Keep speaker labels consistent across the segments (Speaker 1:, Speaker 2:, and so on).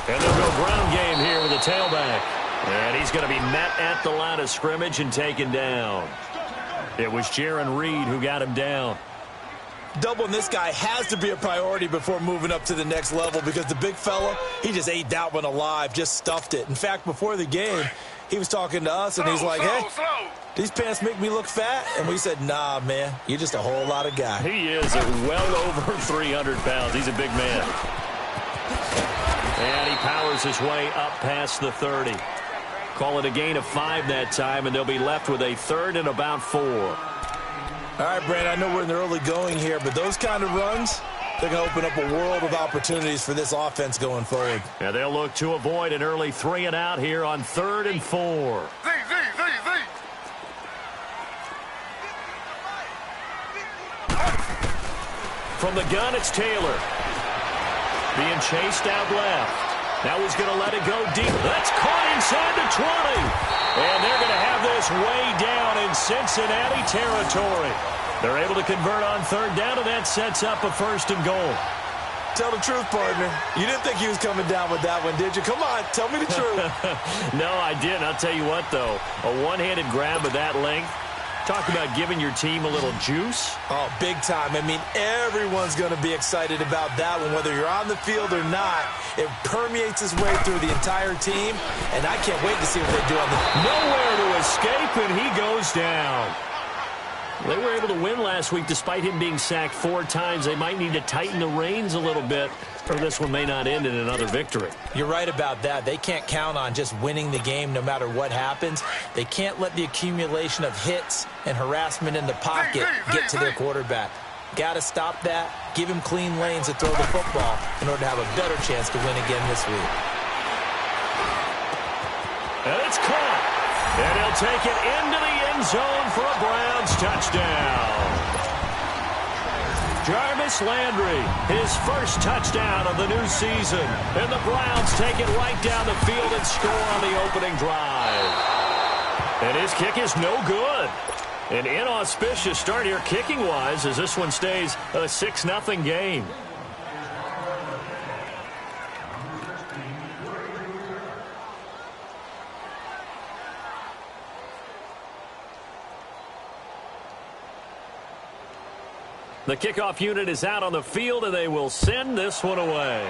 Speaker 1: And they'll go ground game here with a tailback. And he's going to be met at the line of scrimmage and taken down. It was Jaron Reed who got him down.
Speaker 2: Doubling this guy has to be a priority before moving up to the next level because the big fella, he just ate that one alive, just stuffed it. In fact, before the game, he was talking to us, and he's like, hey, these pants make me look fat? And we said, nah, man, you're just a whole lot of guy.
Speaker 1: He is well over 300 pounds. He's a big man. And he powers his way up past the 30. Call it a gain of 5 that time, and they'll be left with a third and about 4.
Speaker 2: All right, Brand, I know we're in the early going here, but those kind of runs, they're going to open up a world of opportunities for this offense going forward.
Speaker 1: Yeah, they'll look to avoid an early 3 and out here on 3rd and 4. From the gun, it's Taylor. Being chased out left. Now he's going to let it go deep. That's caught inside the 20. And they're going to have this way down in Cincinnati territory. They're able to convert on 3rd down, and that sets up a 1st and goal.
Speaker 2: Tell the truth, partner. You didn't think he was coming down with that one, did you? Come on, tell me the truth.
Speaker 1: No, I didn't. I'll tell you what, though. A one-handed grab of that length. Talk about giving your team a little juice.
Speaker 2: Oh, big time. I mean, everyone's going to be excited about that one, whether you're on the field or not. It permeates its way through the entire team, and I can't wait to see what they do on the...
Speaker 1: Nowhere to escape, and he goes down. They were able to win last week despite him being sacked 4 times. They might need to tighten the reins a little bit, or this one may not end in another victory.
Speaker 2: You're right about that. They can't count on just winning the game no matter what happens. They can't let the accumulation of hits and harassment in the pocket get to their quarterback. Got to stop that, give him clean lanes to throw the football in order to have a better chance to win again this week.
Speaker 1: And it's caught. And he'll take it into the end zone for a Browns touchdown. Jarvis Landry, his first touchdown of the new season. And the Browns take it right down the field and score on the opening drive. And his kick is no good. An inauspicious start here kicking-wise as this one stays a 6-0 game. The kickoff unit is out on the field, and they will send this one away.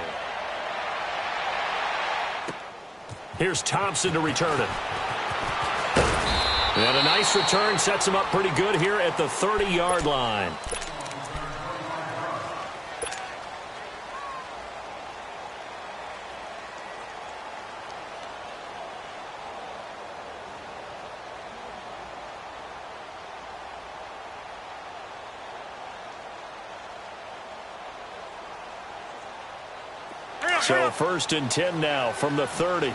Speaker 1: Here's Thompson to return it. And a nice return sets him up pretty good here at the 30-yard line. So 1st and 10 now from the 30. On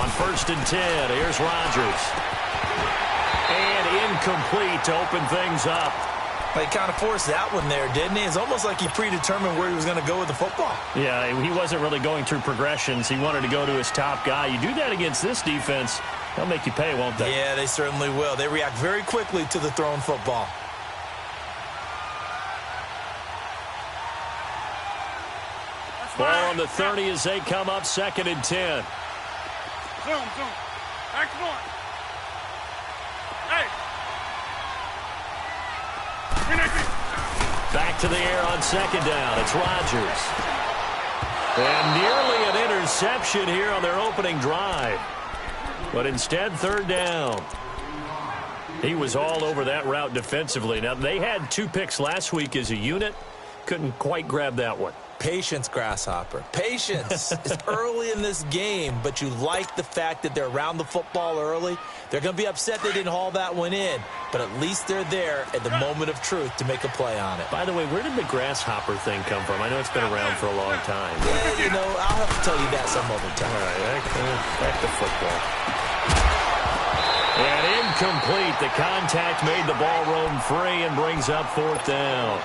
Speaker 1: 1st and 10, here's Rodgers. And incomplete to open things up.
Speaker 2: He kind of forced that one there, didn't he? It's almost like he predetermined where he was going to go with the football.
Speaker 1: Yeah, he wasn't really going through progressions. He wanted to go to his top guy. You do that against this defense, they'll make you pay, won't they?
Speaker 2: Yeah, they certainly will. They react very quickly to the thrown football.
Speaker 1: Ball on the 30 as they come up 2nd and 10.
Speaker 3: Zoom. Next one. Hey.
Speaker 1: Back to the air on 2nd down. It's Rodgers. And nearly an interception here on their opening drive. But instead, 3rd down. He was all over that route defensively. Now, they had 2 picks last week as a unit. Couldn't quite grab that one.
Speaker 2: Patience, Grasshopper. Patience. It's early in this game, but you like the fact that they're around the football early. They're going to be upset they didn't haul that one in, but at least they're there at the moment of truth to make a play on it.
Speaker 1: By the way, where did the grasshopper thing come from? I know it's been around for a long time.
Speaker 2: Yeah, you know, I'll have to tell you that some other time.
Speaker 1: All right, back to football. And incomplete. The contact made the ball roam free and brings up 4th down.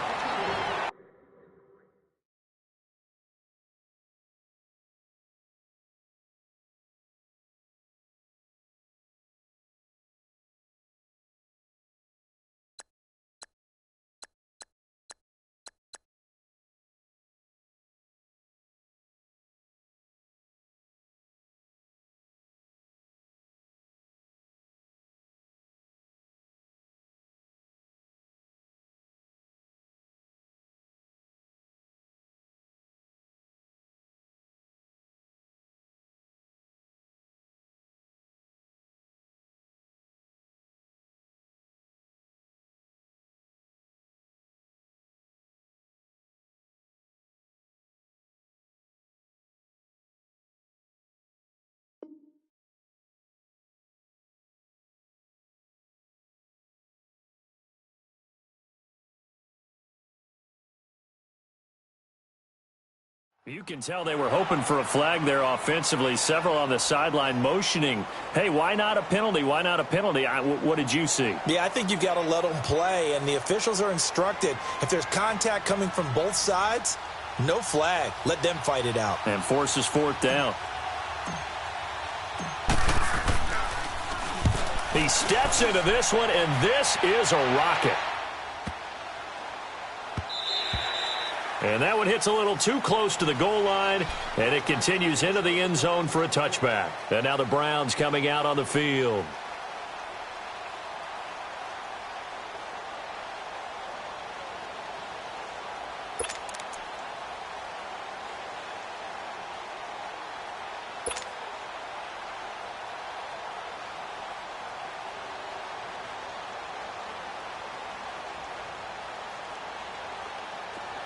Speaker 1: You can tell they were hoping for a flag there offensively. Several on the sideline motioning, hey, why not a penalty? Why not a penalty? What did you see?
Speaker 2: Yeah, I think you've got to let them play, and the officials are instructed. If there's contact coming from both sides, no flag. Let them fight it out.
Speaker 1: And forces fourth down. He steps into this one, and this is a rocket. And that one hits a little too close to the goal line, and it continues into the end zone for a touchback. And now the Browns coming out on the field.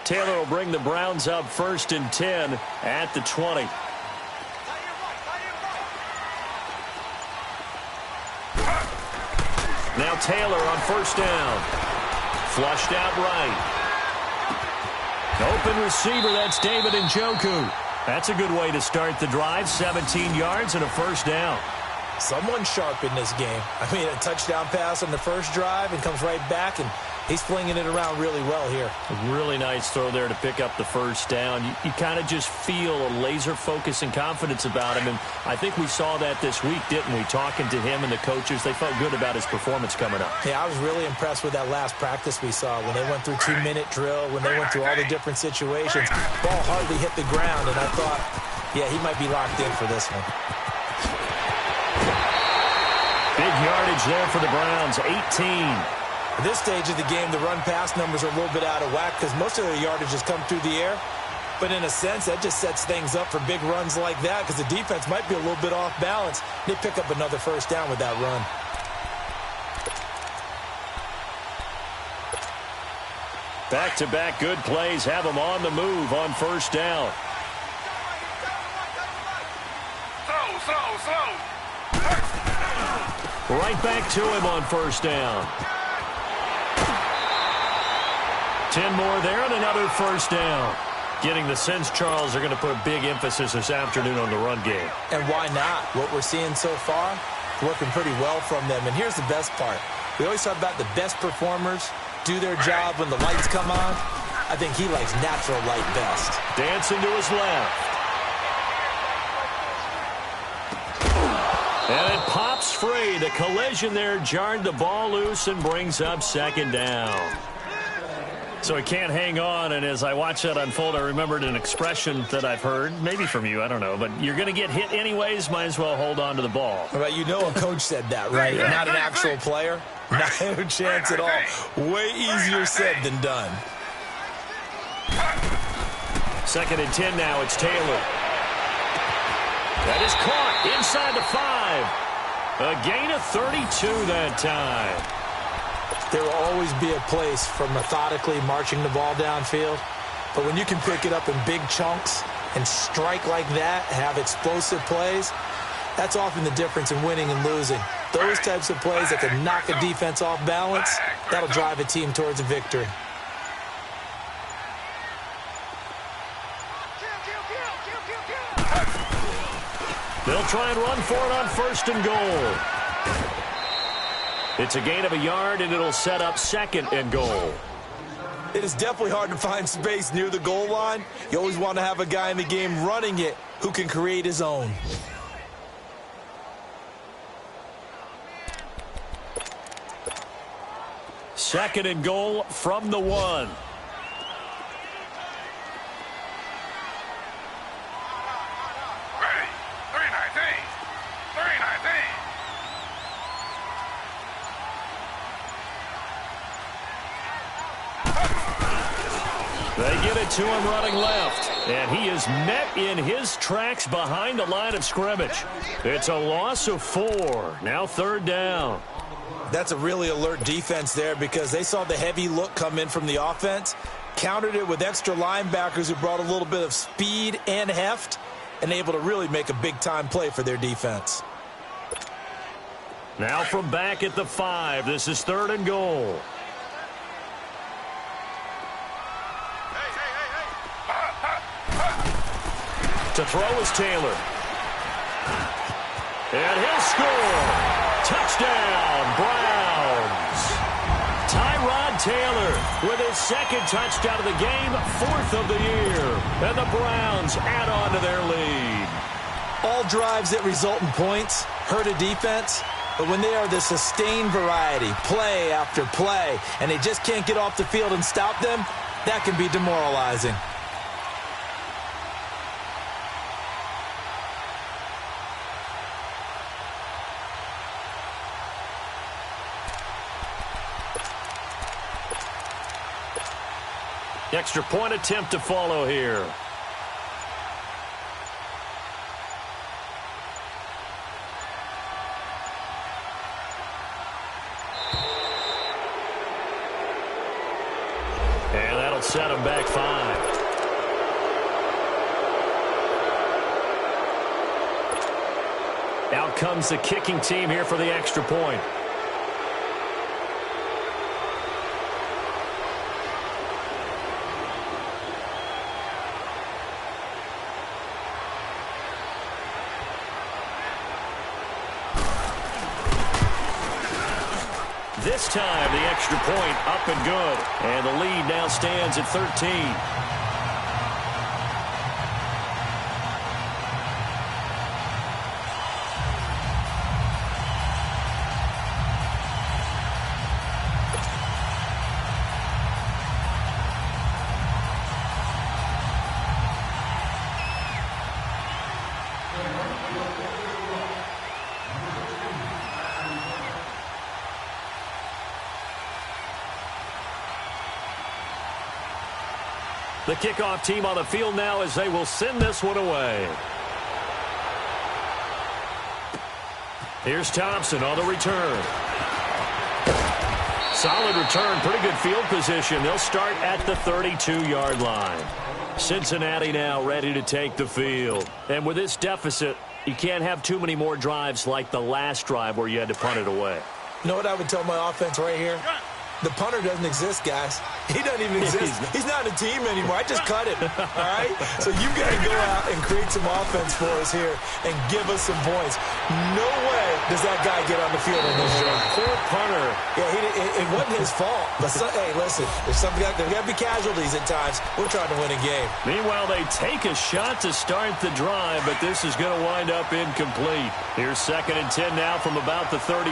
Speaker 1: Taylor will bring the Browns up 1st and 10 at the 20. Now Taylor on 1st down. Flushed out right. Open receiver, that's David Njoku. That's a good way to start the drive. 17 yards and a 1st down.
Speaker 2: Someone sharp in this game. I mean, a touchdown pass on the first drive and comes right back, and he's flinging it around really well here.
Speaker 1: A really nice throw there to pick up the 1st down. You kind of just feel a laser focus and confidence about him, and I think we saw that this week, didn't we? Talking to him and the coaches, they felt good about his performance coming up.
Speaker 2: Yeah, I was really impressed with that last practice we saw when they went through 2-minute drill, when they went through all the different situations. Ball hardly hit the ground, and I thought, yeah, he might be locked in for this one.
Speaker 1: Big yardage there for the Browns, 18.
Speaker 2: At this stage of the game, the run-pass numbers are a little bit out of whack because most of their yardage has come through the air. But in a sense, that just sets things up for big runs like that because the defense might be a little bit off balance. They pick up another 1st down with that run.
Speaker 1: Back-to-back good plays have them on the move on 1st down.
Speaker 3: Slow.
Speaker 1: Right back to him on 1st down. 10 more there and another 1st down. Getting the sense, Charles, are going to put a big emphasis this afternoon on the run game.
Speaker 2: And why not? What we're seeing so far, working pretty well from them. And here's the best part. We always talk about the best performers do their job when the lights come on. I think he likes natural light best.
Speaker 1: Dancing to his left. And it pops free. The collision there jarred the ball loose and brings up 2nd down. So he can't hang on, and as I watch that unfold, I remembered an expression that I've heard, maybe from you, I don't know, but you're going to get hit anyways, might as well hold on to the ball.
Speaker 2: Right, you know a coach said that, right?
Speaker 1: Yeah.
Speaker 2: Not an actual player. No chance at all. Way easier said than done.
Speaker 1: 2nd and 10 now, it's Taylor. That is caught inside the 5. A gain of 32 that time.
Speaker 2: There will always be a place for methodically marching the ball downfield. But when you can pick it up in big chunks and strike like that, have explosive plays, that's often the difference in winning and losing. Those types of plays that can knock a defense off balance, that'll drive a team towards a victory.
Speaker 1: They'll try and run for it on 1st and goal. It's a gain of a yard, and it'll set up 2nd and goal.
Speaker 2: It is definitely hard to find space near the goal line. You always want to have a guy in the game running it who can create his own.
Speaker 1: Second and goal from the 1. They get it to him running left, and he is met in his tracks behind the line of scrimmage. It's a loss of 4. Now 3rd down.
Speaker 2: That's a really alert defense there because they saw the heavy look come in from the offense, countered it with extra linebackers who brought a little bit of speed and heft, and able to really make a big-time play for their defense.
Speaker 1: Now from back at the 5, this is 3rd and goal. To throw is Taylor. And he'll score. Touchdown, Browns. Tyrod Taylor with his second touchdown of the game, 4th of the year. And the Browns add on to their lead.
Speaker 2: All drives that result in points hurt a defense, but when they are the sustained variety, play after play, and they just can't get off the field and stop them, that can be demoralizing.
Speaker 1: Extra point attempt to follow here. And that'll set him back 5. Out comes the kicking team here for the extra point. This time, the extra point up and good. And the lead now stands at 13. The kickoff team on the field now as they will send this one away. Here's Thompson on the return. Solid return, pretty good field position. They'll start at the 32-yard line. Cincinnati now ready to take the field. And with this deficit, you can't have too many more drives like the last drive where you had to punt it away.
Speaker 2: You know what I would tell my offense right here? The punter doesn't exist, guys. He doesn't even exist. He's not a team anymore. I just cut him, all right? So you got to go out and create some offense for us here and give us some points. No way does that guy get on the field in this drive.
Speaker 1: Poor punter.
Speaker 2: Yeah, it wasn't his fault. But, hey, listen, there's got to be casualties at times. We're trying to win a game.
Speaker 1: Meanwhile, they take a shot to start the drive, but this is going to wind up incomplete. Here's 2nd and 10 now from about the 32.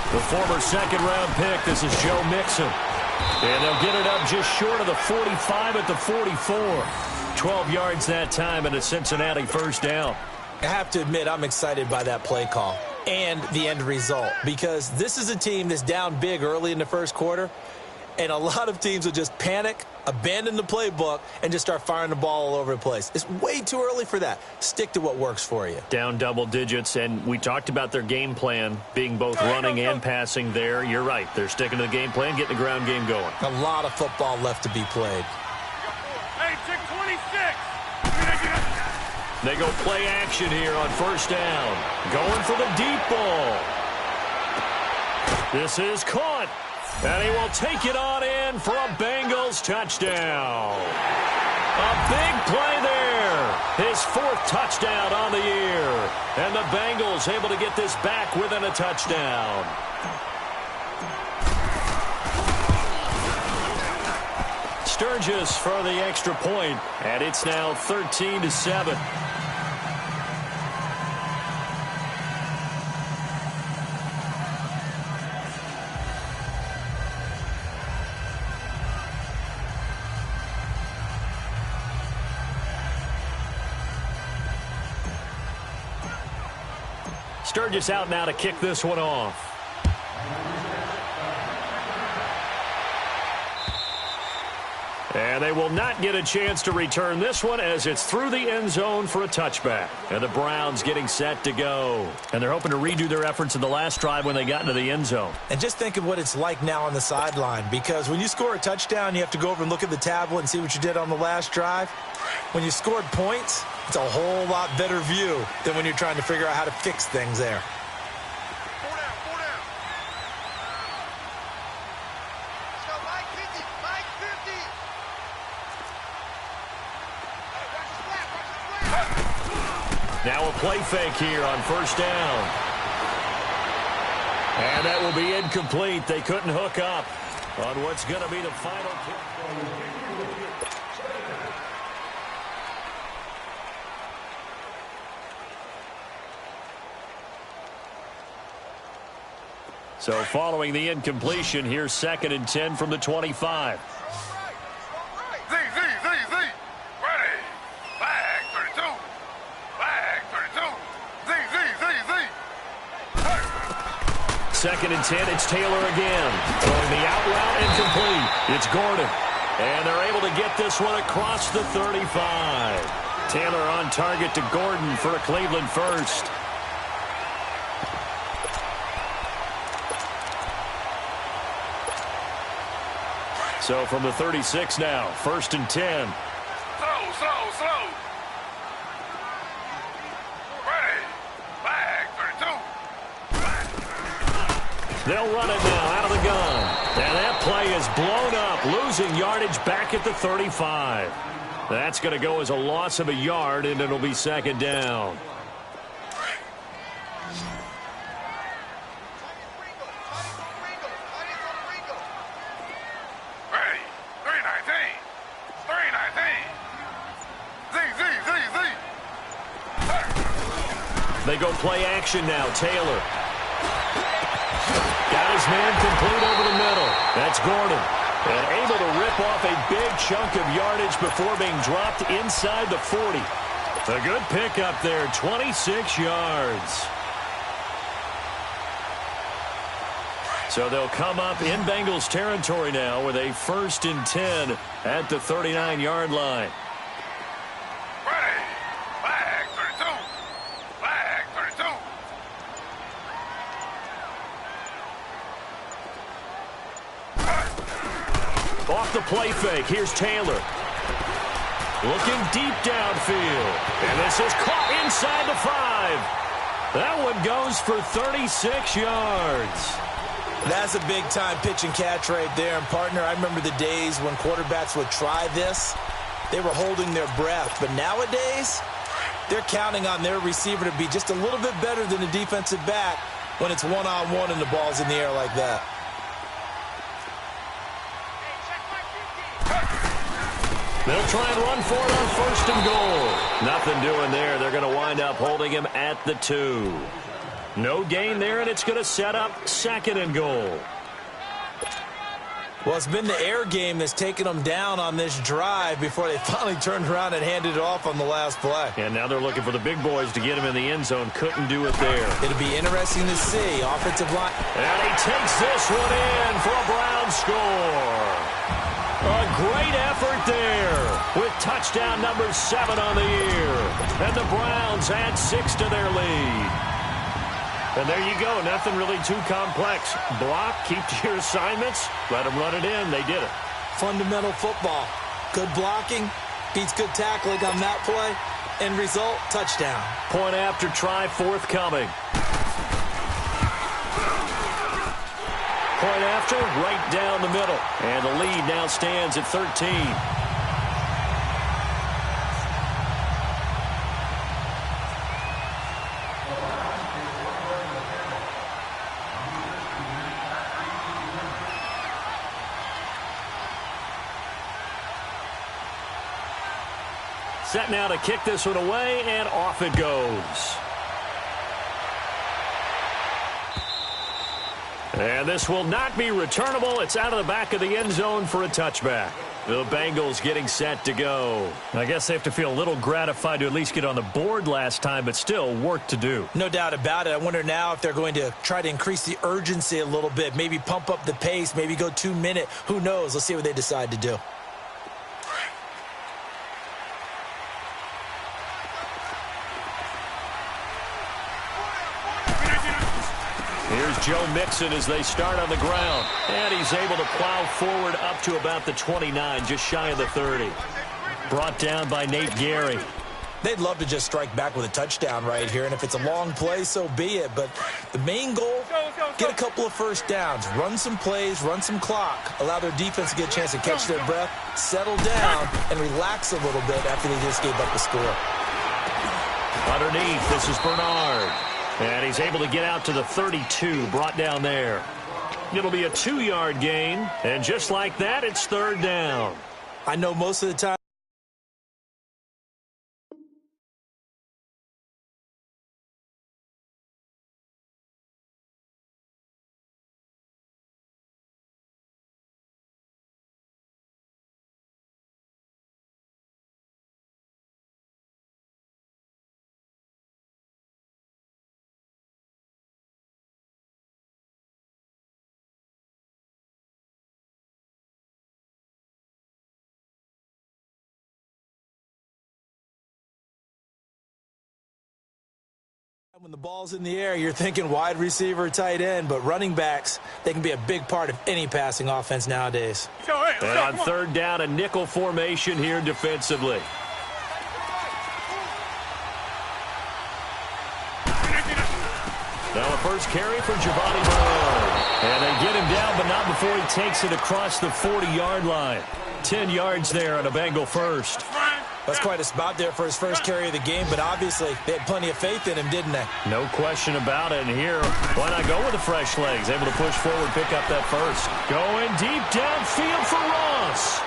Speaker 1: The former second-round pick, this is Joe Mixon. And they'll get it up just short of the 45 at the 44. 12 yards that time and a Cincinnati first down.
Speaker 2: I have to admit, I'm excited by that play call and the end result because this is a team that's down big early in the first quarter, and a lot of teams will just panic, abandon the playbook, and just start firing the ball all over the place. It's way too early for that. Stick to what works for you.
Speaker 1: Down double digits, and we talked about their game plan being both running and passing there. You're right. They're sticking to the game plan, getting the ground game going.
Speaker 2: A lot of football left to be played.
Speaker 3: Hey, 626.
Speaker 1: They go play action here on first down. Going for the deep ball. This is caught. And he will take it on in for a Bengals touchdown. A big play there. His 4th touchdown on the year. And the Bengals able to get this back within a touchdown. Sturgis for the extra point, and it's now 13-7. Sturgis out now to kick this one off. And they will not get a chance to return this one as it's through the end zone for a touchback. And the Browns getting set to go. And they're hoping to redo their efforts in the last drive when they got into the end zone.
Speaker 2: And just think of what it's like now on the sideline, because when you score a touchdown, you have to go over and look at the tablet and see what you did on the last drive. When you scored points, it's a whole lot better view than when you're trying to figure out how to fix things there.
Speaker 1: Now a play fake here on first down. And that will be incomplete. They couldn't hook up on what's going to be the final kick. So following the incompletion, here's 2nd and 10 from the 25.
Speaker 3: Z. Ready. Flag 32. Flag 32. Z.
Speaker 1: 2nd and 10, it's Taylor again. Throwing the out route, incomplete. It's Gordon. And they're able to get this one across the 35. Taylor on target to Gordon for a Cleveland first. So from the 36 now, 1st and 10.
Speaker 3: Slow. Ready. Flag 32.
Speaker 1: They'll run it now out of the gun. And that play is blown up, losing yardage back at the 35. That's going to go as a loss of a yard, and it'll be 2nd down.
Speaker 3: Ready. 319. Z.
Speaker 1: They go play action now. Taylor. Got his man complete over the middle. That's Gordon. And able to rip off a big chunk of yardage before being dropped inside the 40. A good pickup there, 26 yards. So they'll come up in Bengals territory now with a 1st and 10 at the 39-yard line.
Speaker 3: Ready. Flag 32. Flag 32.
Speaker 1: Off the play fake, here's Taylor. Looking deep downfield. And this is caught inside the 5. That one goes for 36 yards.
Speaker 2: That's a big-time pitch and catch right there. And, partner, I remember the days when quarterbacks would try this. They were holding their breath. But nowadays, they're counting on their receiver to be just a little bit better than the defensive back when it's one-on-one and the ball's in the air like that.
Speaker 1: They'll try and run for it on 1st and goal. Nothing doing there. They're going to wind up holding him at the 2. No gain there, and it's going to set up 2nd and goal.
Speaker 2: Well, it's been the air game that's taken them down on this drive before they finally turned around and handed it off on the last play.
Speaker 1: And now they're looking for the big boys to get him in the end zone. Couldn't do it there.
Speaker 2: It'll be interesting to see. Offensive line.
Speaker 1: And he takes this one in for a Brown score. A great effort there with touchdown number 7 on the year. And the Browns add 6 to their lead. And there you go. Nothing really too complex. Block, keep to your assignments, let them run it in. They did it.
Speaker 2: Fundamental football. Good blocking beats good tackling on that play. End result, touchdown.
Speaker 1: Point after try forthcoming. Point after, right down the middle. And the lead now stands at 13. Set now to kick this one away, and off it goes. And this will not be returnable. It's out of the back of the end zone for a touchback. The Bengals getting set to go. I guess they have to feel a little gratified to at least get on the board last time, but still work to do.
Speaker 2: No doubt about it. I wonder now if they're going to try to increase the urgency a little bit, maybe pump up the pace, maybe go 2-minute. Who knows? Let's see what they decide to do.
Speaker 1: Here's Joe Mixon as they start on the ground. And he's able to plow forward up to about the 29, just shy of the 30. Brought down by Nate Gary.
Speaker 2: They'd love to just strike back with a touchdown right here, and if it's a long play, so be it. But the main goal, get a couple of first downs, run some plays, run some clock, allow their defense to get a chance to catch their breath, settle down, and relax a little bit after they just gave up the score.
Speaker 1: A underneath. This is Bernard. And he's able to get out to the 32, brought down there. It'll be a 2-yard gain. And just like that, it's third down.
Speaker 2: I know most of the time. When the ball's in the air, you're thinking wide receiver, tight end, but running backs, they can be a big part of any passing offense nowadays.
Speaker 1: And on third down, a nickel formation here defensively. Now a first carry for Giovanni Bernard. And they get him down, but not before he takes it across the 40-yard line. 10 yards there on a Bengal first.
Speaker 2: That's quite a spot there for his first carry of the game, but obviously they had plenty of faith in him, didn't they?
Speaker 1: No question about it. And here, why not go with the fresh legs? Able to push forward, pick up that first. Going deep downfield for Ross.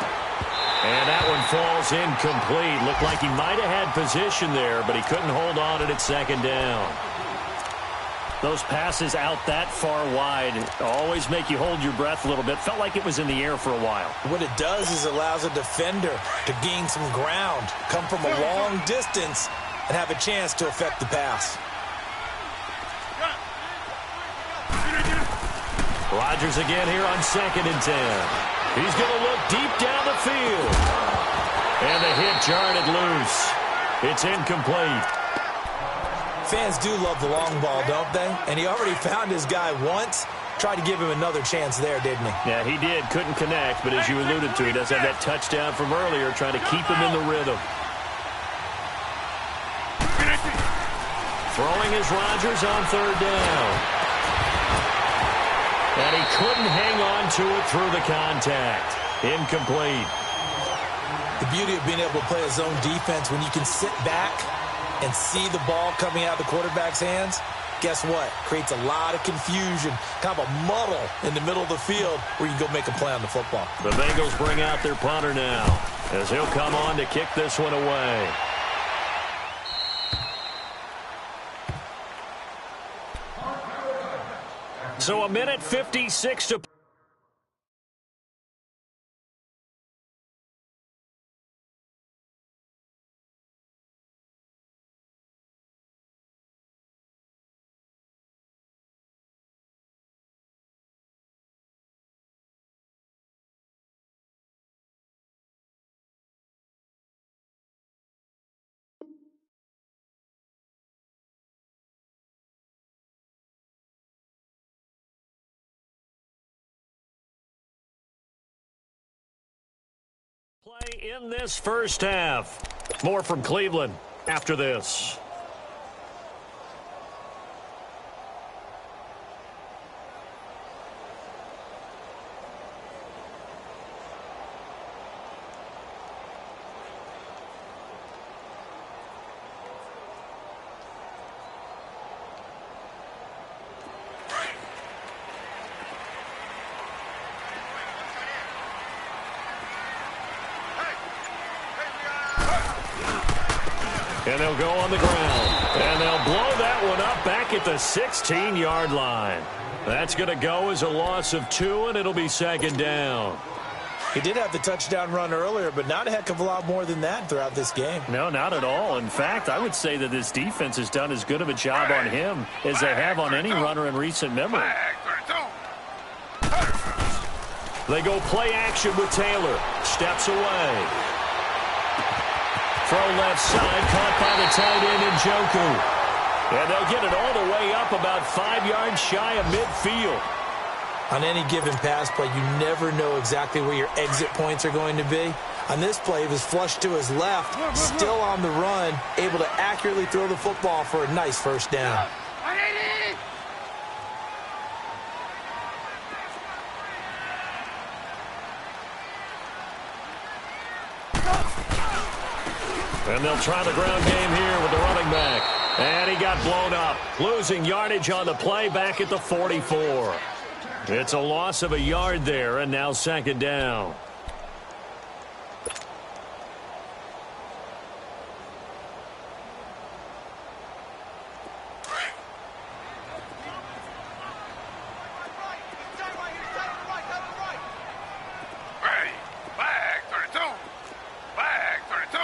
Speaker 1: And that one falls incomplete. Looked like he might have had position there, but he couldn't hold on at second down. Those passes out that far wide always make you hold your breath a little bit. Felt like it was in the air for a while.
Speaker 2: What it does is allows a defender to gain some ground, come from a long distance, and have a chance to affect the pass.
Speaker 1: Rodgers again here on 2nd and 10. He's going to look deep down the field. And the hit jarred it loose. It's incomplete.
Speaker 2: Fans do love the long ball, don't they? And he already found his guy once. Tried to give him another chance there, didn't he?
Speaker 1: Yeah, he did. Couldn't connect, but as you alluded to, he does have that touchdown from earlier, trying to keep him in the rhythm. Throwing is Rodgers on third down. And he couldn't hang on to it through the contact. Incomplete.
Speaker 2: The beauty of being able to play a zone defense when you can sit back and see the ball coming out of the quarterback's hands, guess what? Creates a lot of confusion, kind of a muddle in the middle of the field where you can go make a play on the football.
Speaker 1: The Bengals bring out their punter now as he'll come on to kick this one away. So 1:56 to play in this first half. More from Cleveland after this. And they'll go on the ground. And they'll blow that one up back at the 16-yard line. That's going to go as a loss of 2, and it'll be second down.
Speaker 2: He did have the touchdown run earlier, but not a heck of a lot more than that throughout this game.
Speaker 1: No, not at all. In fact, I would say that this defense has done as good of a job on him as they have on any runner in recent memory. They go play action with Taylor. Steps away. Throw left side, caught by the tight end Njoku. And they'll get it all the way up about 5 yards shy of midfield.
Speaker 2: On any given pass play, you never know exactly where your exit points are going to be. On this play, he was flushed to his left, still on the run, able to accurately throw the football for a nice first down.
Speaker 1: And they'll try the ground game here with the running back. And he got blown up, losing yardage on the play back at the 44. It's a loss of a yard there, and now second down.
Speaker 3: Ready. Flag 32. Flag 32.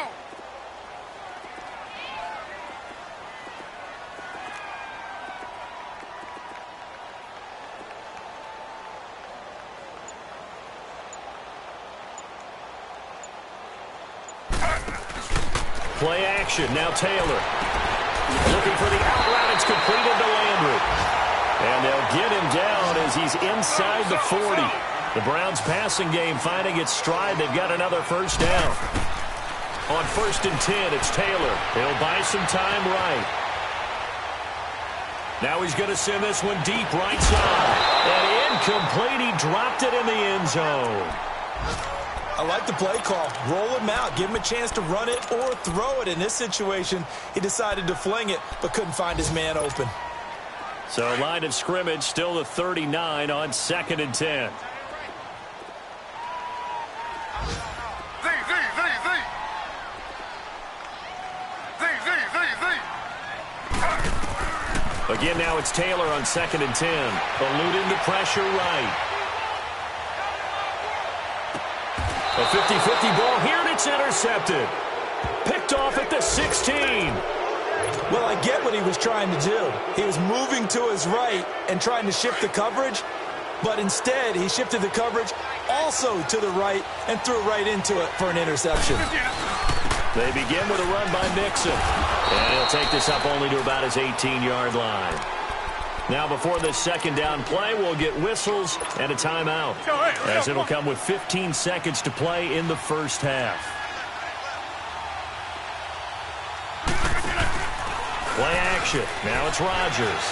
Speaker 1: Play action. Now Taylor. Looking for the out route. It's completed to Landry. And they'll get him down as he's inside the 40. The Browns passing game finding its stride. They've got another first down. On 1st and 10, it's Taylor. He'll buy some time right. Now he's going to send this one deep right side. And incomplete. He dropped it in the end zone.
Speaker 2: I like the play call. Roll him out. Give him a chance to run it or throw it. In this situation, he decided to fling it, but couldn't find his man open.
Speaker 1: So line of scrimmage still the 39 on 2nd and 10. Again, now it's Taylor on 2nd and 10. Eluding the pressure right. A 50-50 ball here, and it's intercepted. Picked off at the 16.
Speaker 2: Well, I get what he was trying to do. He was moving to his right and trying to shift the coverage, but instead he shifted the coverage also to the right and threw right into it for an interception.
Speaker 1: They begin with a run by Mixon. And he'll take this up only to about his 18-yard line. Now before this second down play, we'll get whistles and a timeout, as it'll come with 15 seconds to play in the first half. Play action. Now it's Rodgers.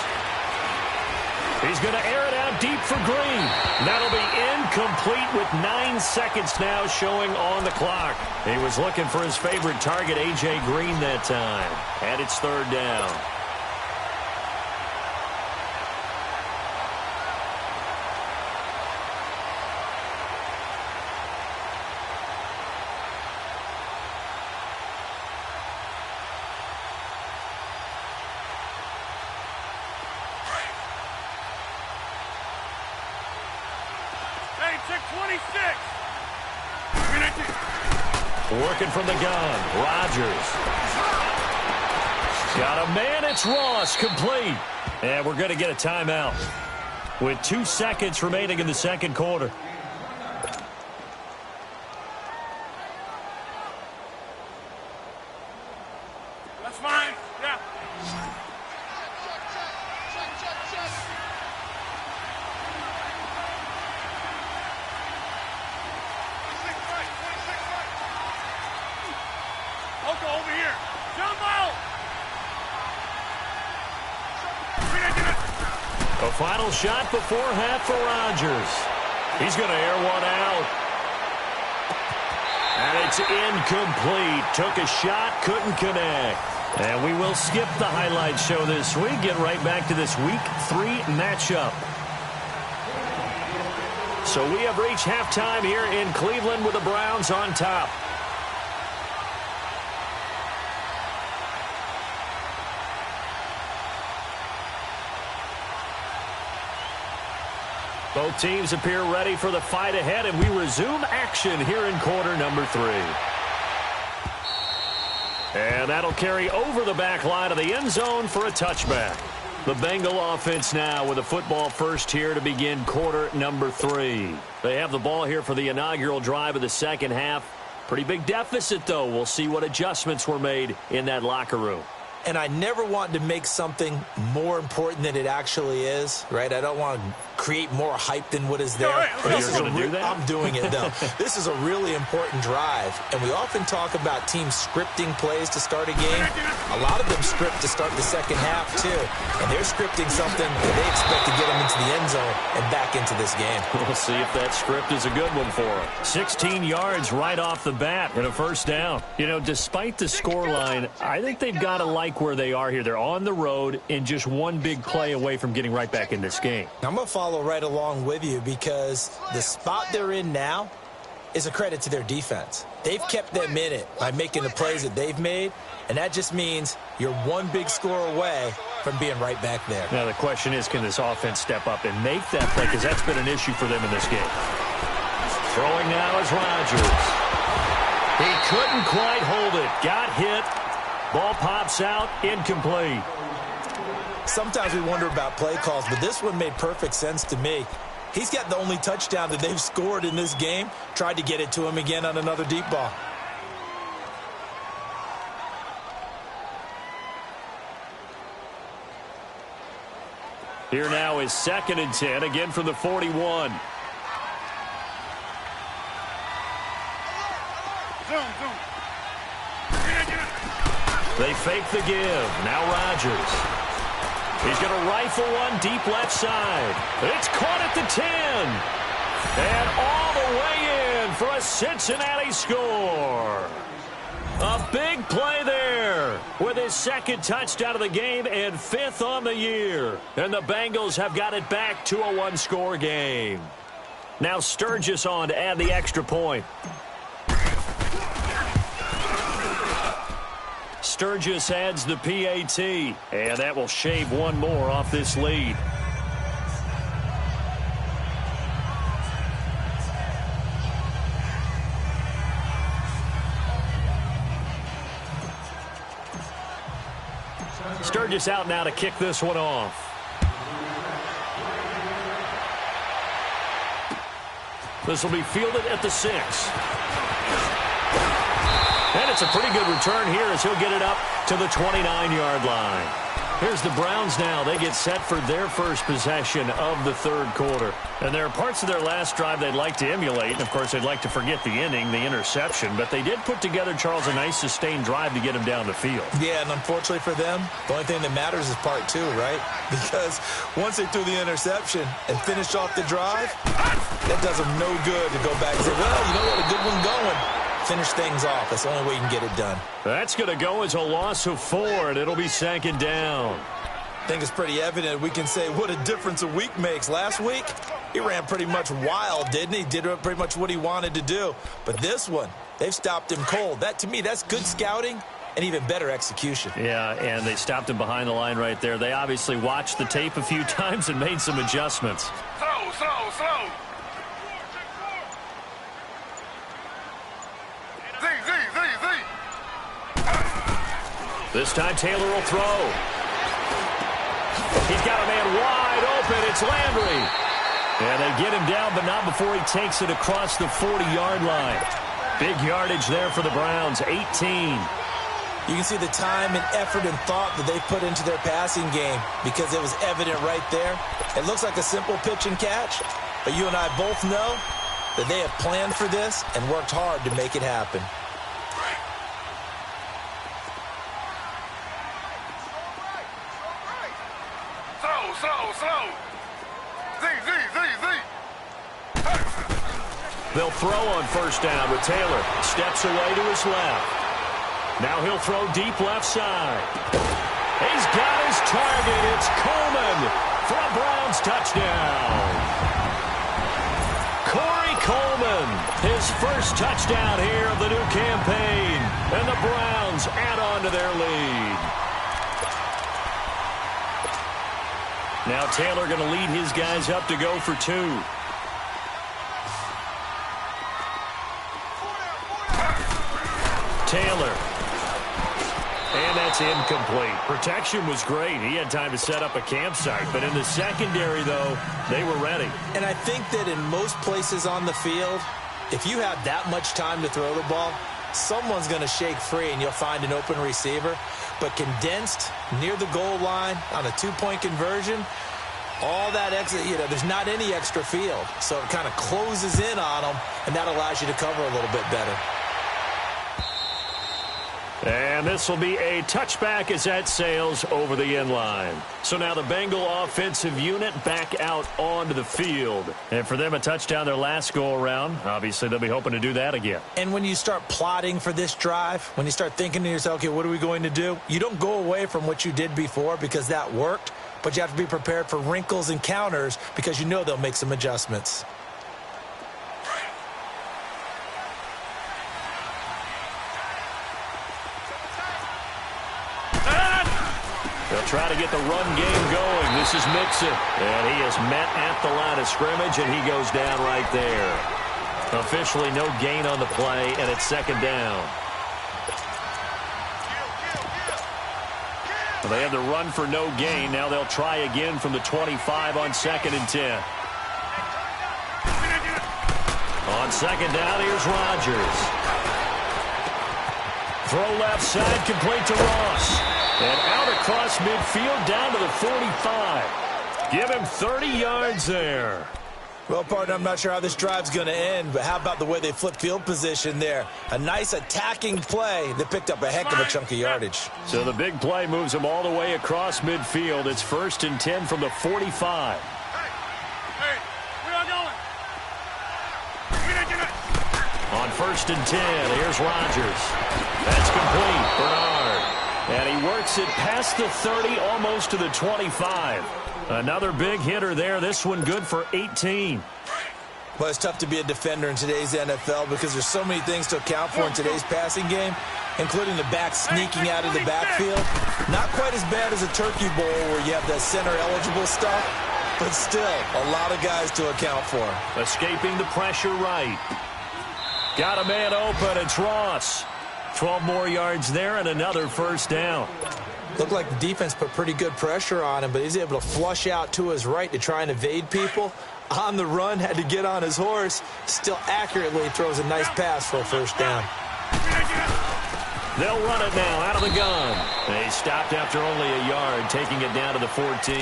Speaker 1: He's going to air it out deep for Green. That'll be incomplete with 9 seconds now showing on the clock. He was looking for his favorite target, A.J. Green, that time. And it's 3rd down. Working from the gun, Rodgers. Got a man, it's Ross, complete. And we're going to get a timeout with 2 seconds remaining in the second quarter.
Speaker 3: That's fine. Yeah. Over here. Jump out.
Speaker 1: A final shot before half for Rodgers. He's going to air one out. And it's incomplete. Took a shot, couldn't connect. And we will skip the highlight show this week. Get right back to this Week 3 matchup. So we have reached halftime here in Cleveland with the Browns on top. Both teams appear ready for the fight ahead, and we resume action here in quarter number 3. And that'll carry over the back line of the end zone for a touchback. The Bengal offense now with a football first here to begin quarter number 3. They have the ball here for the inaugural drive of the second half. Pretty big deficit, though. We'll see what adjustments were made in that locker room.
Speaker 2: And I never want to make something more important than it actually is, right? I don't want to create more hype than what is there.
Speaker 1: You're going to do that?
Speaker 2: I'm doing it, though. This is a really important drive, and we often talk about teams scripting plays to start a game. A lot of them script to start the second half, too, and they're scripting something that they expect to get them into the end zone and back into this game.
Speaker 1: We'll see if that script is a good one for them. 16 yards right off the bat and a first down. You know, despite the scoreline, I think they've got to like where they are here. They're on the road and just one big play away from getting right back in this game.
Speaker 2: I'm going to follow right along with you because the spot they're in now is a credit to their defense. They've kept them in it by making the plays that they've made, and that just means you're one big score away from being right back there.
Speaker 1: Now, the question is, can this offense step up and make that play? Because that's been an issue for them in this game. Throwing now is Rodgers. He couldn't quite hold it. Got hit. Ball pops out. Incomplete.
Speaker 2: Sometimes we wonder about play calls, but this one made perfect sense to me. He's got the only touchdown that they've scored in this game. Tried to get it to him again on another deep ball.
Speaker 1: Here now is 2nd and 10, again from the 41. They fake the give. Now Rodgers. He's going to rifle one deep left side. It's caught at the 10. And all the way in for a Cincinnati score. A big play there with his 2nd touchdown of the game and 5th on the year. And the Bengals have got it back to a one-score game. Now Sturgis on to add the extra point. Sturgis adds the PAT, and that will shave one more off this lead. Sturgis out now to kick this one off. This will be fielded at the 6. And it's a pretty good return here as he'll get it up to the 29-yard line. Here's the Browns now. They get set for their first possession of the third quarter. And there are parts of their last drive they'd like to emulate. And, of course, they'd like to forget the inning, the interception. But they did put together, Charles, a nice sustained drive to get him down the field.
Speaker 2: Yeah, and unfortunately for them, the only thing that matters is part 2, right? Because once they threw the interception and finished off the drive, that does them no good to go back and say, well, you know what, a good one going. Finish things off. That's the only way you can get it done.
Speaker 1: That's going to go as a loss of 4, and it'll be 2nd down.
Speaker 2: I think it's pretty evident. We can say what a difference a week makes. Last week, he ran pretty much wild, didn't he? Did pretty much what he wanted to do. But this one, they've stopped him cold. That, to me, that's good scouting and even better execution.
Speaker 1: Yeah, and they stopped him behind the line right there. They obviously watched the tape a few times and made some adjustments.
Speaker 3: Slow.
Speaker 1: This time Taylor will throw. He's got a man wide open. It's Landry. And they get him down, but not before he takes it across the 40-yard line. Big yardage there for the Browns, 18.
Speaker 2: You can see the time and effort and thought that they put into their passing game because it was evident right there. It looks like a simple pitch and catch, but you and I both know that they have planned for this and worked hard to make it happen.
Speaker 3: Slow.
Speaker 1: They'll throw on first down with Taylor. Steps away to his left. Now he'll throw deep left side. He's got his target. It's Coleman for a Browns touchdown. Corey Coleman, his first touchdown here of the new campaign. And the Browns add on to their lead. Now Taylor going to lead his guys up to go for 2. Taylor. And that's incomplete. Protection was great. He had time to set up a campsite. But in the secondary, though, they were ready.
Speaker 2: And I think that in most places on the field, if you have that much time to throw the ball, someone's going to shake free and you'll find an open receiver. But condensed near the goal line on a 2-point conversion, All that extra, there's not any extra field. So it kind of closes in on them, and that allows you to cover a little bit better.
Speaker 1: And this will be a touchback as that sails over the end line. So now the Bengal offensive unit back out onto the field. And for them, a touchdown their last go-around. Obviously, they'll be hoping to do that again.
Speaker 2: And when you start plotting for this drive, when you start thinking to yourself, okay, what are we going to do? You don't go away from what you did before because that worked. But you have to be prepared for wrinkles and counters because you know they'll make some adjustments.
Speaker 1: They'll try to get the run game going. This is Mixon. And he is met at the line of scrimmage, and he goes down right there. Officially no gain on the play, and it's second down. Well, they had the run for no gain. Now they'll try again from the 25 on 2nd and 10. On second down, here's Rodgers. Throw left side, complete to Ross. And out across midfield, down to the 45. Give him 30 yards there.
Speaker 2: Well, partner, I'm not sure how this drive's going to end, but how about the way they flip field position there? A nice attacking play that picked up a heck of a chunk of yardage.
Speaker 1: So the big play moves them all the way across midfield. It's 1st and 10 from the 45.
Speaker 3: Hey, we are going.
Speaker 1: On 1st and 10, here's Rodgers. That's complete. Bernard. And he works it past the 30, almost to the 25. Another big hitter there. This one good for 18.
Speaker 2: Well, it's tough to be a defender in today's NFL because there's so many things to account for in today's passing game, including the back sneaking out of the backfield. Not quite as bad as a turkey bowl where you have that center-eligible stuff, but still a lot of guys to account for.
Speaker 1: Escaping the pressure right. Got a man open. It's Ross. 12 more yards there and another first down.
Speaker 2: Looked like the defense put pretty good pressure on him, but he's able to flush out to his right to try and evade people. On the run, had to get on his horse. Still accurately throws a nice pass for a first down.
Speaker 1: They'll run it now out of the gun. They stopped after only a yard, taking it down to the 14.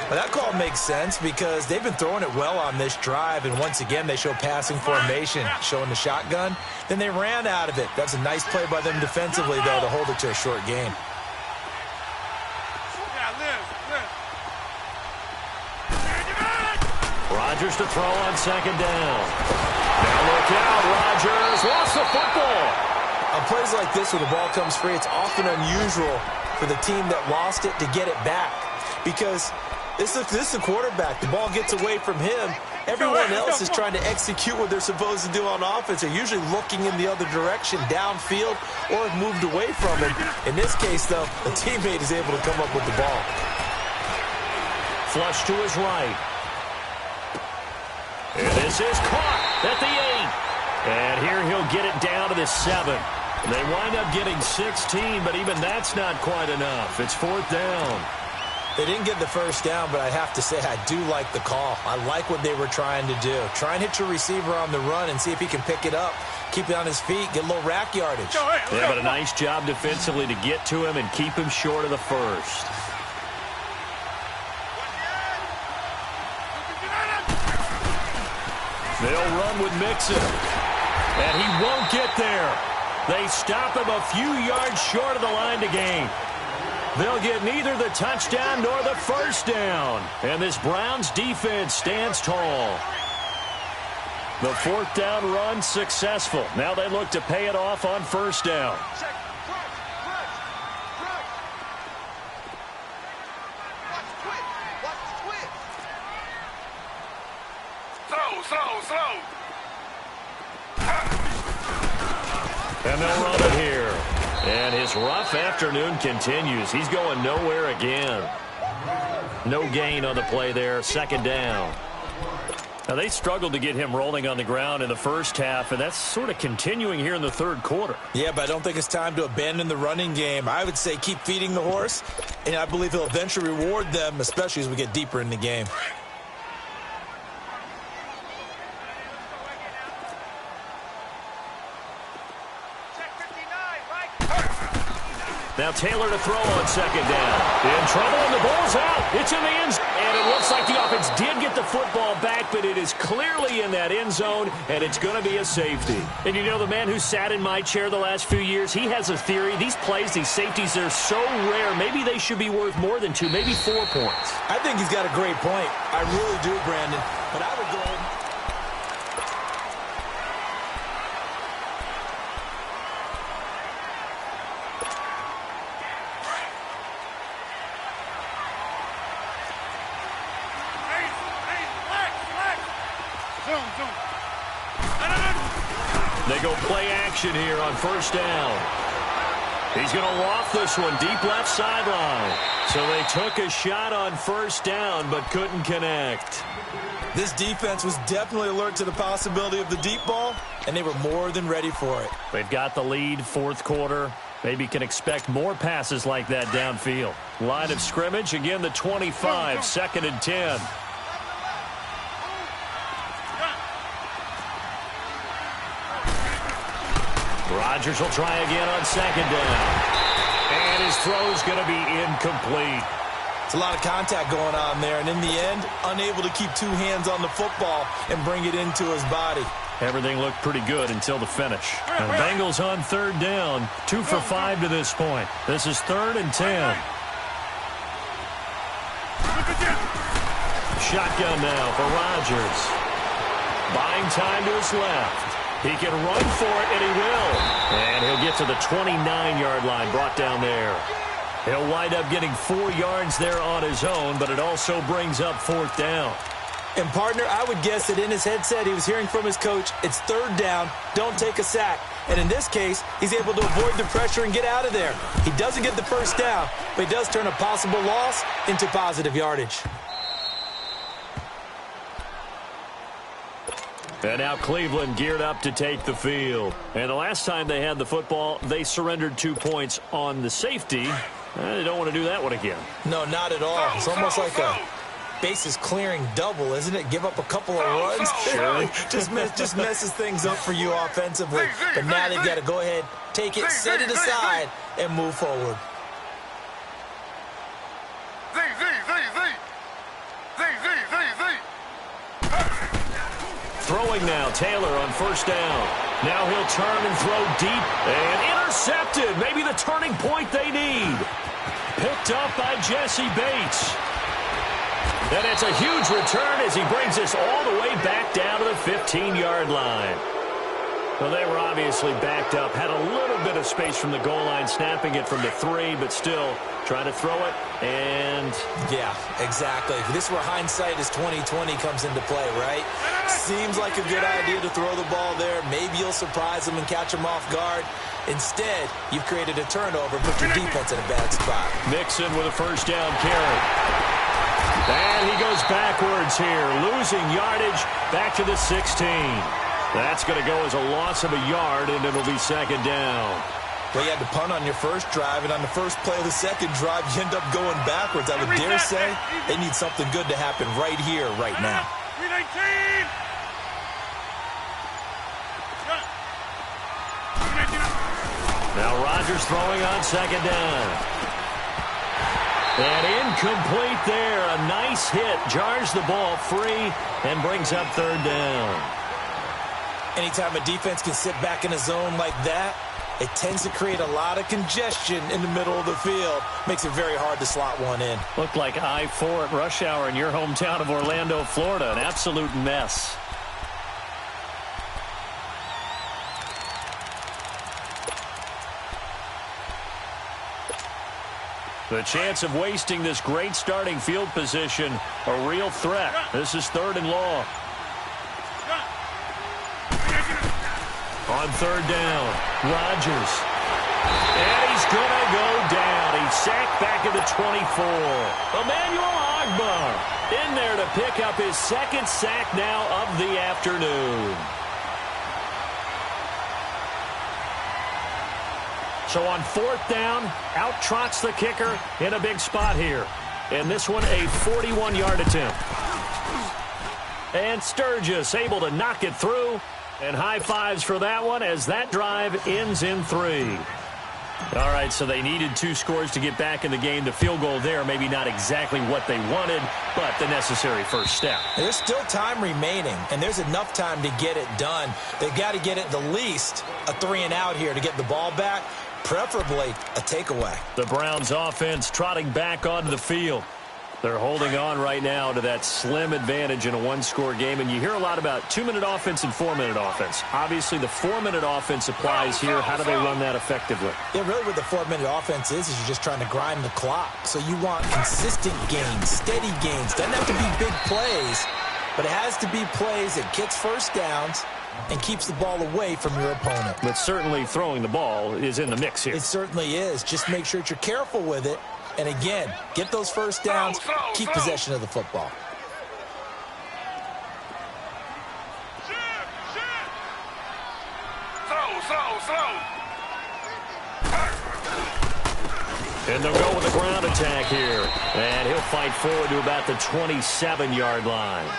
Speaker 2: Well, that call makes sense because they've been throwing it well on this drive, and once again they show passing formation, showing the shotgun. Then they ran out of it. That's a nice play by them defensively, though, to hold it to a short gain.
Speaker 1: Rodgers to throw on second down. Now look out, Rodgers lost the football.
Speaker 2: On plays like this where the ball comes free, it's often unusual for the team that lost it to get it back because this is the quarterback. The ball gets away from him. Everyone else is trying to execute what they're supposed to do on offense. They're usually looking in the other direction, downfield, or have moved away from him. In this case, though, a teammate is able to come up with the ball.
Speaker 1: Flush to his right. And this is caught at the 8. And here he'll get it down to the 7. They wind up getting 16, but even that's not quite enough. It's 4th down.
Speaker 2: They didn't get the first down, but I have to say I do like the call. I like what they were trying to do. Try and hit your receiver on the run and see if he can pick it up, keep it on his feet, get a little rack yardage.
Speaker 1: Yeah, but a nice job defensively to get to him and keep him short of the first. They'll run with Mixon. And he won't get there. They stop him a few yards short of the line to gain. They'll get neither the touchdown nor the first down. And this Browns defense stands tall. The 4th down run successful. Now they look to pay it off on first down.
Speaker 3: Slow.
Speaker 1: And they'll run it here. And his rough afternoon continues. He's going nowhere again. No gain on the play there. Second down. Now, they struggled to get him rolling on the ground in the first half, and that's sort of continuing here in the third quarter.
Speaker 2: Yeah, but I don't think it's time to abandon the running game. I would say keep feeding the horse, and I believe he'll eventually reward them, especially as we get deeper in the game.
Speaker 1: Now Taylor to throw on second down. In trouble, and the ball's out. It's in the end zone, and football back, but it is clearly in that end zone, and it's going to be a safety. And you know, the man who sat in my chair the last few years, he has a theory. These plays, these safeties, they're so rare. Maybe they should be worth more than 2, maybe 4 points.
Speaker 2: I think he's got a great point. I really do, Brandon. But I would go ahead.
Speaker 1: They go play action here on first down. He's going to loft this one deep left sideline. So they took a shot on first down but couldn't connect.
Speaker 2: This defense was definitely alert to the possibility of the deep ball, and they were more than ready for it.
Speaker 1: They've got the lead, fourth quarter. Maybe can expect more passes like that downfield. Line of scrimmage, again the 25, 2nd and 10. Rodgers will try again on 2nd down. And his throw's going to be incomplete.
Speaker 2: It's a lot of contact going on there, and in the end, unable to keep 2 hands on the football and bring it into his body.
Speaker 1: Everything looked pretty good until the finish. And the Bengals on 3rd down, 2 for 5 to this point. This is 3rd and 10. Shotgun now for Rodgers. Buying time to his left. He can run for it, and he will. And he'll get to the 29-yard line, brought down there. He'll wind up getting 4 yards there on his own, but it also brings up 4th down.
Speaker 2: And, partner, I would guess that in his headset he was hearing from his coach, it's 3rd down, don't take a sack. And in this case, he's able to avoid the pressure and get out of there. He doesn't get the first down, but he does turn a possible loss into positive yardage.
Speaker 1: And now Cleveland geared up to take the field. And the last time they had the football, they surrendered 2 points on the safety. They don't want to do that one again.
Speaker 2: No, not at all. It's almost like a bases clearing double, isn't it? Give up a couple of runs.
Speaker 1: Sure.
Speaker 2: just messes things up for you offensively. But now they've got to go ahead, take it, set it aside, and move forward.
Speaker 1: Throwing now, Taylor on first down. Now he'll turn and throw deep and intercepted. Maybe the turning point they need. Picked up by Jesse Bates. And it's a huge return as he brings us all the way back down to the 15-yard line. Well, they were obviously backed up, had a little bit of space from the goal line, snapping it from the 3, but still trying to throw it, and...
Speaker 2: Yeah, exactly. This is where hindsight is 20/20 comes into play, right? Seems like a good idea to throw the ball there. Maybe you'll surprise them and catch them off guard. Instead, you've created a turnover, put your defense in a bad spot.
Speaker 1: Mixon with a first down carry. And he goes backwards here, losing yardage back to the 16. That's going to go as a loss of a yard, and it'll be 2nd down.
Speaker 2: Well, you had to punt on your first drive, and on the first play of the second drive, you end up going backwards. I would dare say they need something good to happen right here, right now.
Speaker 1: Now Rodgers throwing on 2nd down. And incomplete there. A nice hit. Jars the ball free and brings up 3rd down.
Speaker 2: Anytime a defense can sit back in a zone like that, it tends to create a lot of congestion in the middle of the field. Makes it very hard to slot one in.
Speaker 1: Looked like I-4 at rush hour in your hometown of Orlando, Florida. An absolute mess. The chance of wasting this great starting field position, a real threat. This is 3rd and long. On 3rd down, Rodgers. And he's going to go down. He's sacked back at the 24. Emmanuel Ogbah in there to pick up his 2nd sack now of the afternoon. So on 4th down, out trots the kicker in a big spot here. And this one a 41-yard attempt. And Sturgis able to knock it through. And high fives for that one as that drive ends in 3. All right, so they needed 2 scores to get back in the game. The field goal there, maybe not exactly what they wanted, but the necessary first step.
Speaker 2: There's still time remaining, and there's enough time to get it done. They've got to get it the least a 3-and-out here to get the ball back, preferably a takeaway.
Speaker 1: The Browns offense trotting back onto the field. They're holding on right now to that slim advantage in a 1-score game, and you hear a lot about 2-minute offense and 4-minute offense. Obviously, the 4-minute offense applies here. How do they run that effectively?
Speaker 2: Yeah, really what the 4-minute offense is you're just trying to grind the clock. So you want consistent gains, steady gains. Doesn't have to be big plays, but it has to be plays that gets first downs and keeps the ball away from your opponent.
Speaker 1: But certainly throwing the ball is in the mix here.
Speaker 2: It certainly is. Just make sure that you're careful with it. And again, get those first downs, keep possession of the football.
Speaker 1: And they'll go with the ground attack here. And he'll fight forward to about the 27-yard line.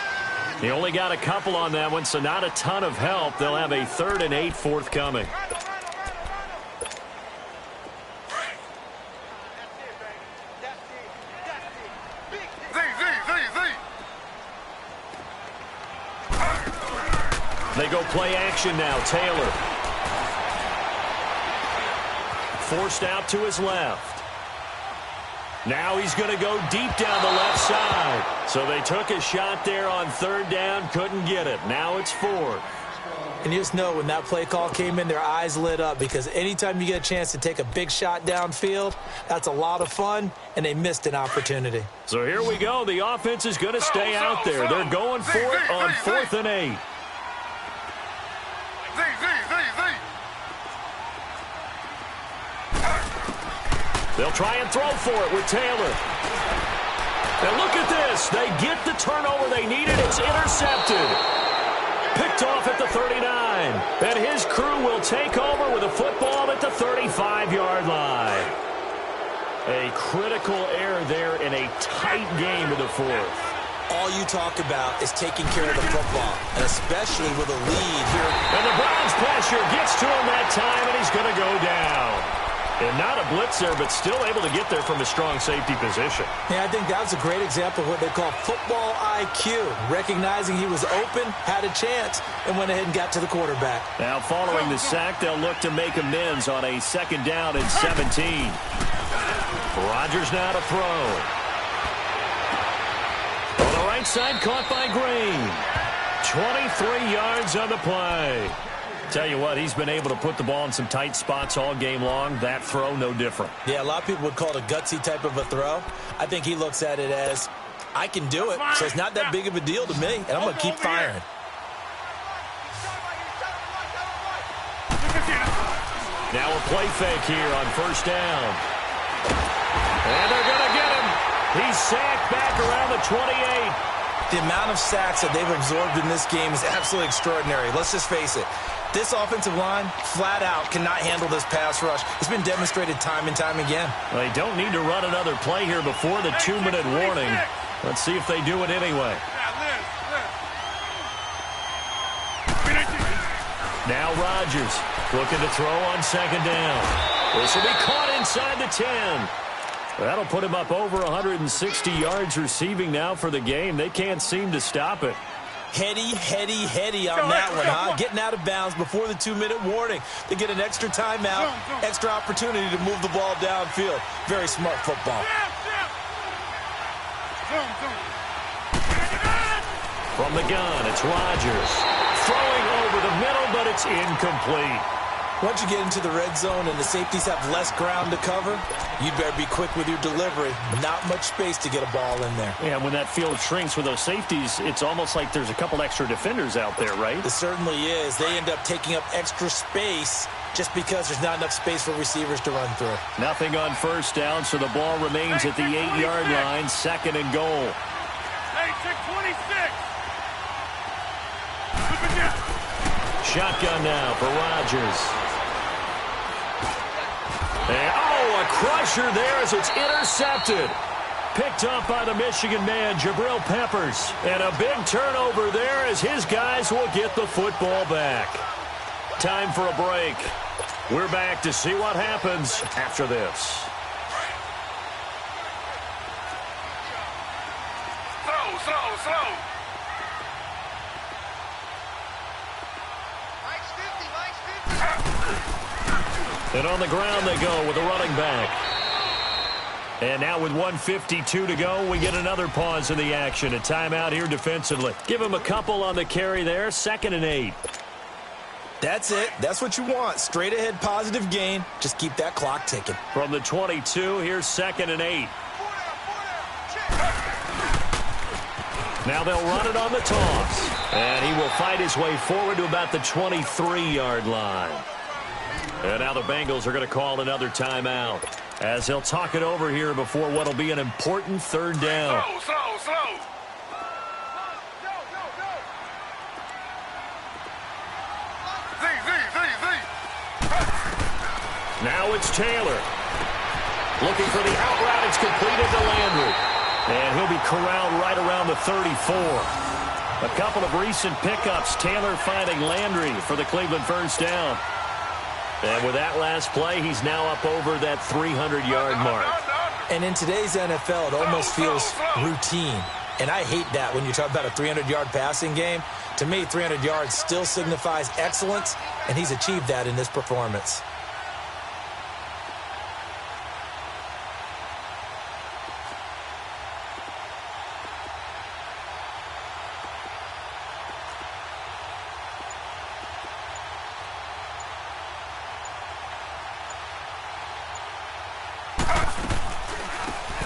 Speaker 1: He only got a couple on that one, so not a ton of help. They'll have a 3rd and 8 forthcoming. They go play action now. Taylor. Forced out to his left. Now he's going to go deep down the left side. So they took a shot there on 3rd down. Couldn't get it. Now it's 4th.
Speaker 2: And you just know when that play call came in, their eyes lit up because anytime you get a chance to take a big shot downfield, that's a lot of fun, and they missed an opportunity.
Speaker 1: So here we go. The offense is going to stay out there. They're going for it on 4th and 8. They'll try and throw for it with Taylor. And look at this. They get the turnover they needed. It's intercepted. Picked off at the 39. And his crew will take over with a football at the 35-yard line. A critical error there in a tight game of the 4th.
Speaker 2: All you talk about is taking care of the football, and especially with a lead here.
Speaker 1: And the Browns pressure gets to him that time, and he's going to go down. And not a blitzer, but still able to get there from a strong safety position.
Speaker 2: Yeah, I think that was a great example of what they call football IQ. Recognizing he was open, had a chance, and went ahead and got to the quarterback.
Speaker 1: Now following the sack, they'll look to make amends on a 2nd down and 17. Rodgers now to throw. On the right side, caught by Green. 23 yards on the play. Tell you what, he's been able to put the ball in some tight spots all game long. That throw, no different.
Speaker 2: Yeah, a lot of people would call it a gutsy type of a throw. I think he looks at it as, I can do it, so it's not that big of a deal to me, and I'm going to keep firing.
Speaker 1: Now a play fake here on 1st down. And they're going to get him. He's sacked back around the 28.
Speaker 2: The amount of sacks that they've absorbed in this game is absolutely extraordinary. Let's just face it. This offensive line, flat out, cannot handle this pass rush. It's been demonstrated time and time again.
Speaker 1: Well, they don't need to run another play here before the 2-minute warning. Let's see if they do it anyway. Now Rodgers looking to throw on 2nd down. This will be caught inside the 10. That'll put him up over 160 yards receiving now for the game. They can't seem to stop it.
Speaker 2: Heady on that one, huh? Getting out of bounds before the 2-minute warning. They get an extra timeout, extra opportunity to move the ball downfield. Very smart football.
Speaker 1: From the gun, it's Rodgers. Throwing over the middle, but it's incomplete.
Speaker 2: Once you get into the red zone and the safeties have less ground to cover, you'd better be quick with your delivery. Not much space to get a ball in there.
Speaker 1: Yeah, when that field shrinks with those safeties, it's almost like there's a couple extra defenders out there, right?
Speaker 2: It certainly is. They end up taking up extra space just because there's not enough space for receivers to run through.
Speaker 1: Nothing on 1st down, so the ball remains at the 8-yard line, 2nd and goal.
Speaker 3: Hey, check 26.
Speaker 1: Shotgun now for Rodgers. And, a crusher there as it's intercepted. Picked up by the Michigan man, Jabril Peppers. And a big turnover there as his guys will get the football back. Time for a break. We're back to see what happens after this.
Speaker 3: Slow.
Speaker 1: And on the ground they go with a running back. And now with 1:52 to go, we get another pause in the action. A timeout here defensively. Give him a couple on the carry there. 2nd and 8.
Speaker 2: That's it. That's what you want. Straight ahead positive gain. Just keep that clock ticking.
Speaker 1: From the 22, here's 2nd and 8. Now they'll run it on the toss. And he will fight his way forward to about the 23-yard line. And now the Bengals are going to call another timeout as they'll talk it over here before what will be an important 3rd down.
Speaker 3: Slow.
Speaker 1: Now it's Taylor. Looking for the out route. It's completed to Landry. And he'll be corralled right around the 34. A couple of recent pickups. Taylor finding Landry for the Cleveland first down. And with that last play, he's now up over that 300-yard mark.
Speaker 2: And in today's NFL, it almost feels routine. And I hate that when you talk about a 300-yard passing game. To me, 300 yards still signifies excellence, and he's achieved that in this performance.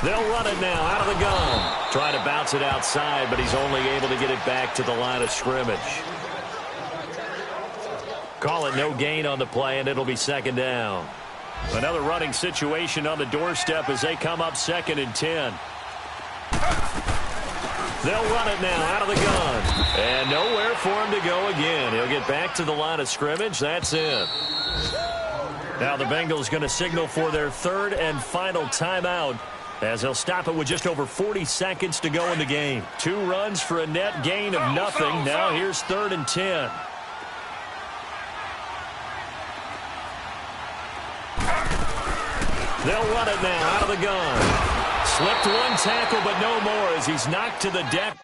Speaker 1: They'll run it now out of the gun. Trying to bounce it outside, but he's only able to get it back to the line of scrimmage. Call it no gain on the play, and it'll be 2nd down. Another running situation on the doorstep as they come up 2nd and 10. They'll run it now out of the gun. And nowhere for him to go again. He'll get back to the line of scrimmage. That's it. Now the Bengals going to signal for their 3rd and final timeout, as they'll stop it with just over 40 seconds to go in the game. 2 runs for a net gain of nothing. Now here's 3rd and 10. They'll run it now out of the gun. Slipped one tackle, but no more as he's knocked to the deck.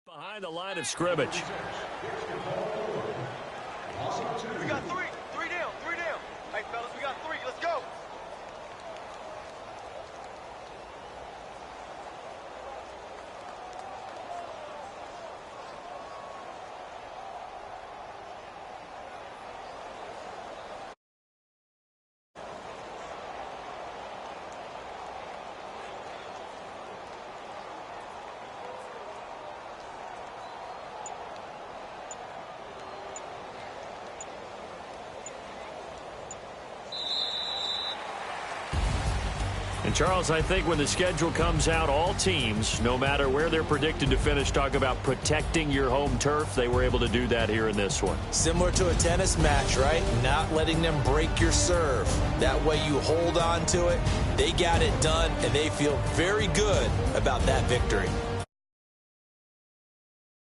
Speaker 1: Behind the line of scrimmage.
Speaker 3: We got 3. 3 down. Hey, fellas, we got 3. Let's go.
Speaker 1: And, Charles, I think when the schedule comes out, all teams, no matter where they're predicted to finish, talk about protecting your home turf. They were able to do that here in this one.
Speaker 2: Similar to a tennis match, right? Not letting them break your serve. That way you hold on to it. They got it done, and they feel very good about that victory.